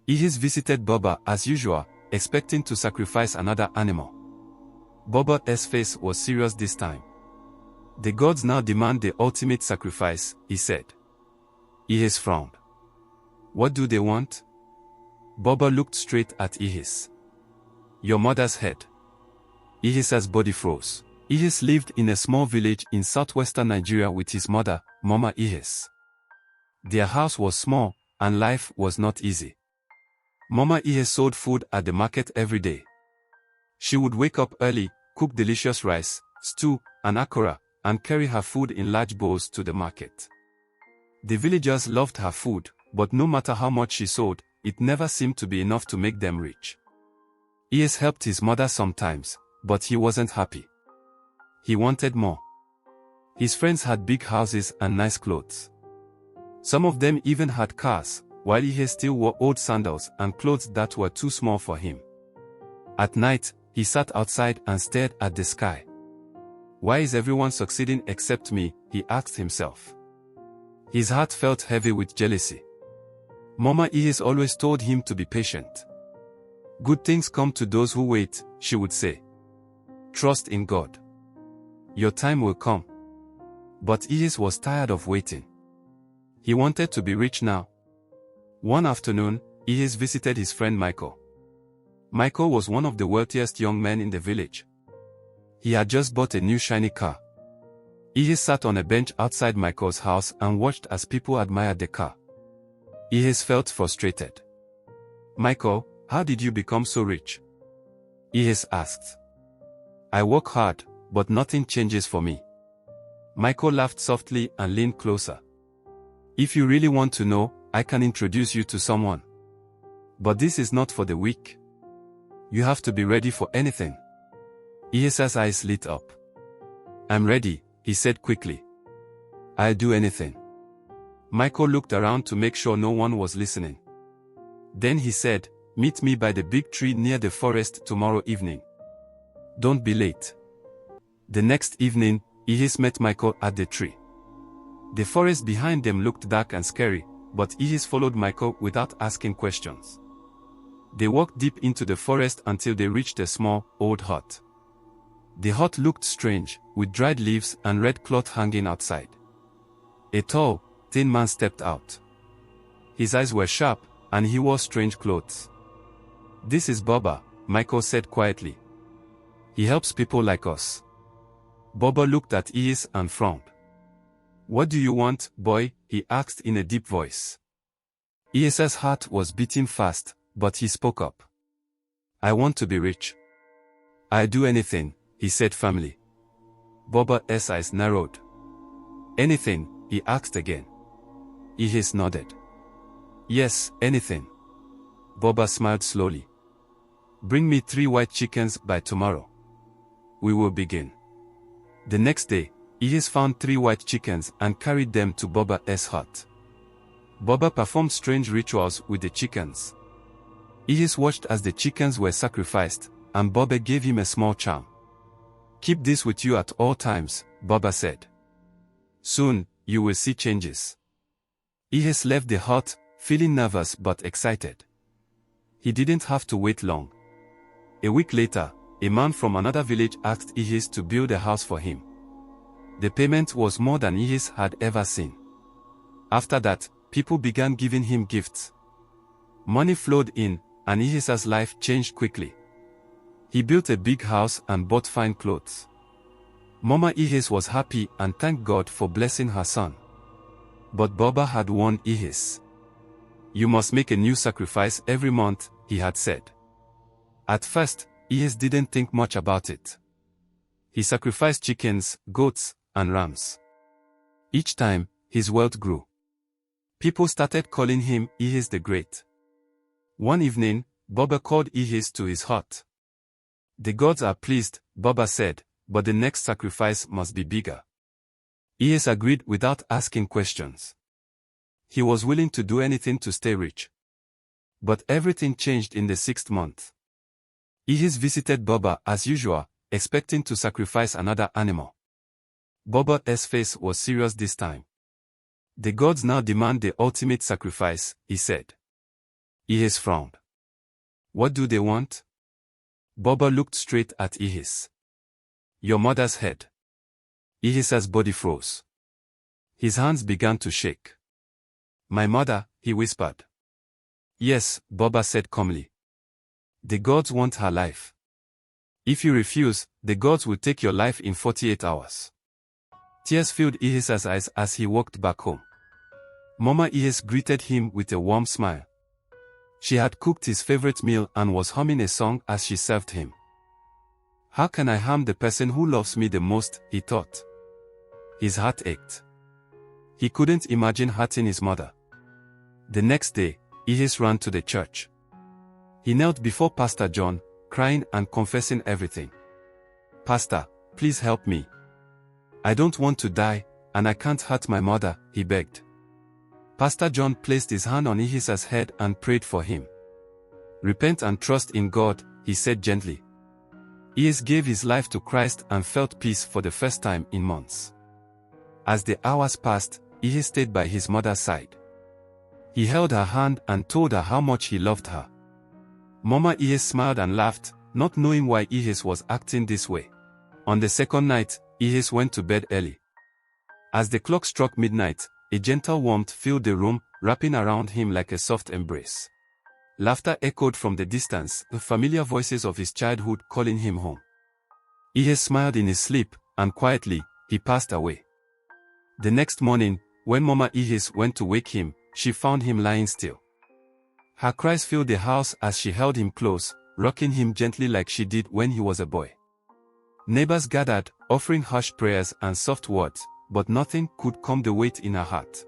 Ehis visited Baba as usual, expecting to sacrifice another animal. Baba's face was serious this time. The gods now demand the ultimate sacrifice, he said. Ehis frowned. What do they want? Baba looked straight at Ehis. Your mother's head. Ehis's body froze. Ehis lived in a small village in southwestern Nigeria with his mother, Mama Ehis. Their house was small, and life was not easy. Mama Ehis sold food at the market every day. She would wake up early, cook delicious rice, stew, and akara, and carry her food in large bowls to the market. The villagers loved her food, but no matter how much she sold, it never seemed to be enough to make them rich. Ehis helped his mother sometimes, but he wasn't happy. He wanted more. His friends had big houses and nice clothes. Some of them even had cars, while Ehis still wore old sandals and clothes that were too small for him. At night, he sat outside and stared at the sky. Why is everyone succeeding except me? He asked himself. His heart felt heavy with jealousy. Mama Ehis always told him to be patient. Good things come to those who wait, she would say. Trust in God. Your time will come. But Ehis was tired of waiting. He wanted to be rich now. One afternoon, Ehis visited his friend Michael. Michael was one of the wealthiest young men in the village. He had just bought a new shiny car. Ehis sat on a bench outside Michael's house and watched as people admired the car. Ehis felt frustrated. Michael, how did you become so rich? Ehis asked. I work hard, but nothing changes for me. Michael laughed softly and leaned closer. If you really want to know, I can introduce you to someone. But this is not for the weak. You have to be ready for anything. Ehis's eyes lit up. I'm ready, he said quickly. I'll do anything. Michael looked around to make sure no one was listening. Then he said, meet me by the big tree near the forest tomorrow evening. Don't be late. The next evening, Ehis met Michael at the tree. The forest behind them looked dark and scary, but Ehis followed Michael without asking questions. They walked deep into the forest until they reached a small, old hut. The hut looked strange, with dried leaves and red cloth hanging outside. A tall, thin man stepped out. His eyes were sharp, and he wore strange clothes. This is Baba, Michael said quietly. He helps people like us. Baba looked at Ehis and frowned. What do you want, boy? He asked in a deep voice. Ehis's heart was beating fast, but he spoke up. I want to be rich. I'll do anything, he said firmly. Baba's eyes narrowed. Anything? He asked again. Ehis nodded. Yes, anything. Baba smiled slowly. Bring me 3 white chickens by tomorrow. We will begin. The next day, Ehis found 3 white chickens and carried them to Baba's hut. Baba performed strange rituals with the chickens. Ehis watched as the chickens were sacrificed, and Baba gave him a small charm. Keep this with you at all times, Baba said. Soon, you will see changes. Ehis left the hut, feeling nervous but excited. He didn't have to wait long. A week later, a man from another village asked Ehis to build a house for him. The payment was more than Ehis had ever seen. After that, people began giving him gifts. Money flowed in, and Ehis's life changed quickly. He built a big house and bought fine clothes. Mama Ehis was happy and thanked God for blessing her son. But Baba had warned Ehis. You must make a new sacrifice every month, he had said. At first, Ehis didn't think much about it. He sacrificed chickens, goats, and rams. Each time, his wealth grew. People started calling him Ehis the Great. One evening, Baba called Ehis to his hut. The gods are pleased, Baba said, but the next sacrifice must be bigger. Ehis agreed without asking questions. He was willing to do anything to stay rich. But everything changed in the 6th month. Ehis visited Baba as usual, expecting to sacrifice another animal. Baba's face was serious this time. The gods now demand the ultimate sacrifice, he said. Ehis frowned. What do they want? Baba looked straight at Ehis. Your mother's head. Ehis's body froze. His hands began to shake. My mother, he whispered. Yes, Baba said calmly. The gods want her life. If you refuse, the gods will take your life in 48 hours. Tears filled Ehis's eyes as he walked back home. Mama Ehis greeted him with a warm smile. She had cooked his favorite meal and was humming a song as she served him. How can I harm the person who loves me the most, he thought. His heart ached. He couldn't imagine hurting his mother. The next day, Ehis ran to the church. He knelt before Pastor John, crying and confessing everything. Pastor, please help me. I don't want to die, and I can't hurt my mother, he begged. Pastor John placed his hand on Ehis's head and prayed for him. Repent and trust in God, he said gently. Ehis gave his life to Christ and felt peace for the first time in months. As the hours passed, Ehis stayed by his mother's side. He held her hand and told her how much he loved her. Mama Ehis smiled and laughed, not knowing why Ehis was acting this way. On the second night, Ehis went to bed early. As the clock struck midnight, a gentle warmth filled the room, wrapping around him like a soft embrace. Laughter echoed from the distance, the familiar voices of his childhood calling him home. Ehis smiled in his sleep, and quietly, he passed away. The next morning, when Mama Ehis went to wake him, she found him lying still. Her cries filled the house as she held him close, rocking him gently like she did when he was a boy. Neighbors gathered, offering hushed prayers and soft words, but nothing could calm the weight in her heart.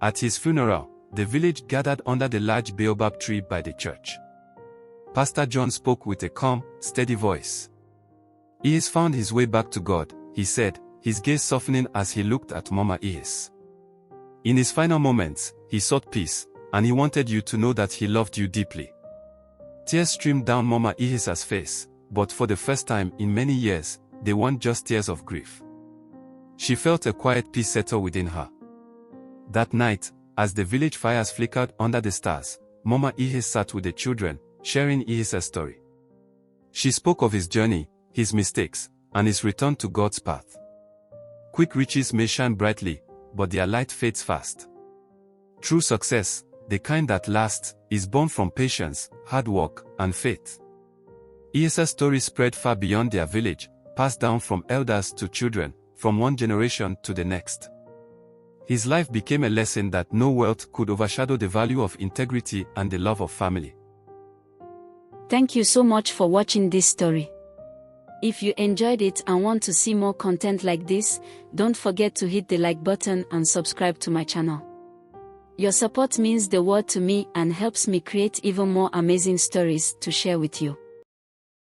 At his funeral, the village gathered under the large baobab tree by the church. Pastor John spoke with a calm, steady voice. Ehis found his way back to God, he said, his gaze softening as he looked at Mama Ehis. In his final moments, he sought peace, and he wanted you to know that he loved you deeply. Tears streamed down Mama Ehis's face, but for the first time in many years, they weren't just tears of grief. She felt a quiet peace settle within her. That night, as the village fires flickered under the stars, Mama Ehis sat with the children, sharing Ehis's story. She spoke of his journey, his mistakes, and his return to God's path. Quick riches may shine brightly, but their light fades fast. True success, the kind that lasts, is born from patience, hard work, and faith. Ehis's story spread far beyond their village, passed down from elders to children, from one generation to the next. His life became a lesson that no wealth could overshadow the value of integrity and the love of family. Thank you so much for watching this story. If you enjoyed it and want to see more content like this, don't forget to hit the like button and subscribe to my channel. Your support means the world to me and helps me create even more amazing stories to share with you.